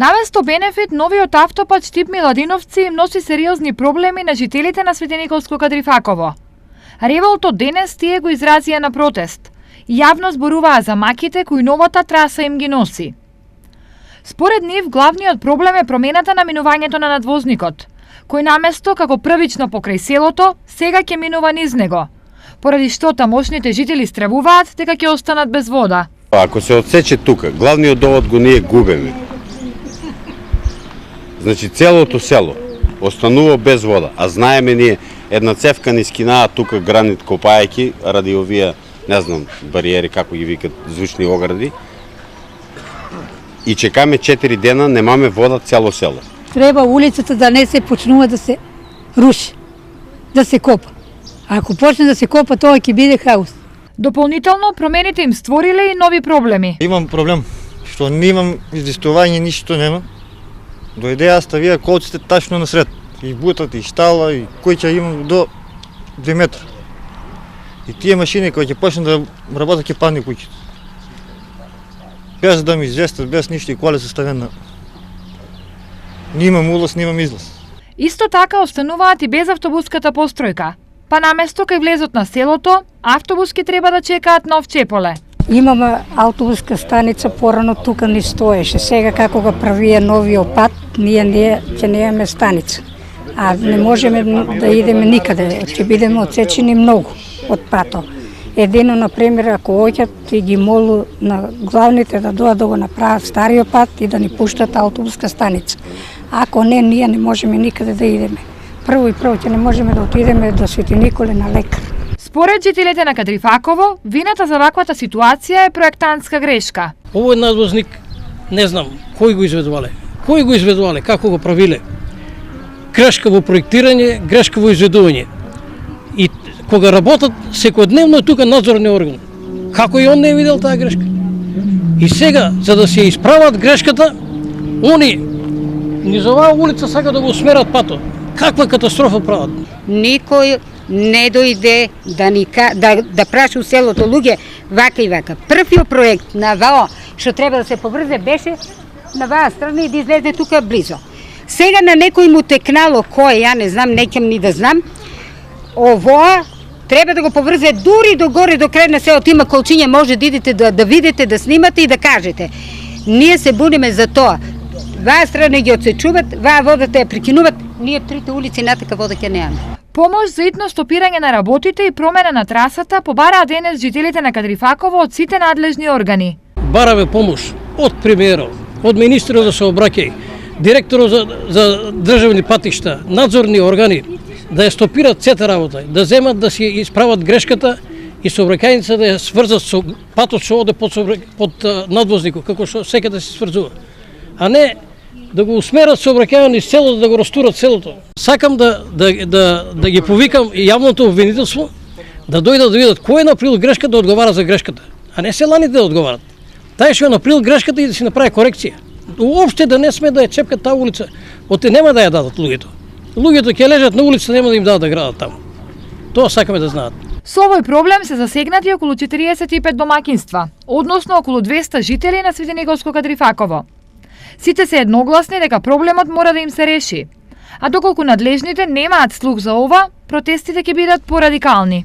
Наместо бенефит, новиот автопат Штип Миладиновци им носи сериозни проблеми на жителите на Светениковско Кадрифаково. Револтот денес тие го изразија на протест. Јавно зборуваа за маките кои новата траса им ги носи. Според нив, главниот проблем е промената на минувањето на надвозникот, кој наместо како првично покрај селото, сега ќе минува низ него, поради што тамошните жители стравуваат дека ќе останат без вода. Ако се отсече тука, главниот довод го ние губеме. Значи целото село останува без вода, а знаеме ние една цевка ни скинаа тука гранит копајки ради овие, не знам, бариери како ги викат, звучни огради. И чекаме 4 дена, немаме вода цело село. Треба улицата да не се почнува да се руши, да се копа. А ако почне да се копа, тоа ќе биде хаос. Дополнително, промените им створиле и нови проблеми. Имам проблем, што немам излистување, ништо нема. Дојдеа ставија колците тачно насред. И бутат, и штала, и кој ќе имам до 2 метра. И тие машини кои ќе почнат да работат ќе падне куќите. Без да ми известат, без ништо и коле се ставена. Немам улаз, немам излаз. Исто така остануваат и без автобуската постројка. Па наместо кај влезот на селото, автобуски треба да чекаат на Овчеполе. Имаме автобуска станица, порано тука не стоеше. Сега како го правија новиот пат, ние ќе немаме станица. А не можеме да идеме никаде, ќе бидеме отсечени многу од патот. Едино, например, ако оѓат и ги молу на главните да дојдат да го направат стариот пат и да ни пуштат автобуска станица. Ако не, ние не можеме никаде да идеме. Прво ќе не можеме да отидеме до Свети Николе на лекар. Според жителите на Кадрифаково, вината за ваквата ситуација е проектантска грешка. Овој надвозник, не знам, кој го изведувале? Кој го изведувале? Како го правиле? Грешка во проектирање, грешка во изведување. И кога работат секојдневно тука надзорниот орган. Како и он не видел таа грешка? И сега, за да се исправат грешката, они низ оваа улица сака да го смерат патот. Каква катастрофа прават? Никој не дојде да праша у селото луѓе вака и вака. Првиот проект на ВАО што треба да се побрзе беше на ваа страна и да излезе тука близо. Сега на некој му текнало кој, ја не знам, неќам ни да знам, овоа треба да го поврзе дури до горе до крај на селото. Има колчиња, може да идете да видите, да снимате и да кажете. Ние се буниме за тоа. Ваа страна ги отсечуват, ваа водата ја прекинуват, ние трите улици натака вода ќе немаме. Помош за итно стопирање на работите и промена на трасата побараа денес жителите на Кадрифаково од сите надлежни органи. Бараме помош од премиерот, од министерот за сообраќај, директорот за државни патишта, надзорни органи, да ја стопират сета работа, да земат да си исправат грешката и сообраќајницата да ја сврзат со патот што оде под надвозникот, како што секаде се сврзува. А не да го усмерат сообраќајот низ селото, да го растурат селото. Сакам да ги повикам и јавното обвинителство да дојдат да видат кој е направил грешка да одговара за грешката, а не селаните да одговарат. Тај што е направил грешката и да си направи корекција. Уопште да не сме да ја чепкат таа улица, оте нема да ја дадат луѓето. Луѓето ќе лежат на улица, нема да им дадат да градат таму. Тоа сакаме да знаат. Со овој проблем се засегнати околу 45 домакинства, односно околу 200 жители на Светениковско Кадрифаково. Сите се едногласни дека проблемот мора да им се реши. А доколку надлежните немаат слух за ова, протестите ќе бидат порадикални.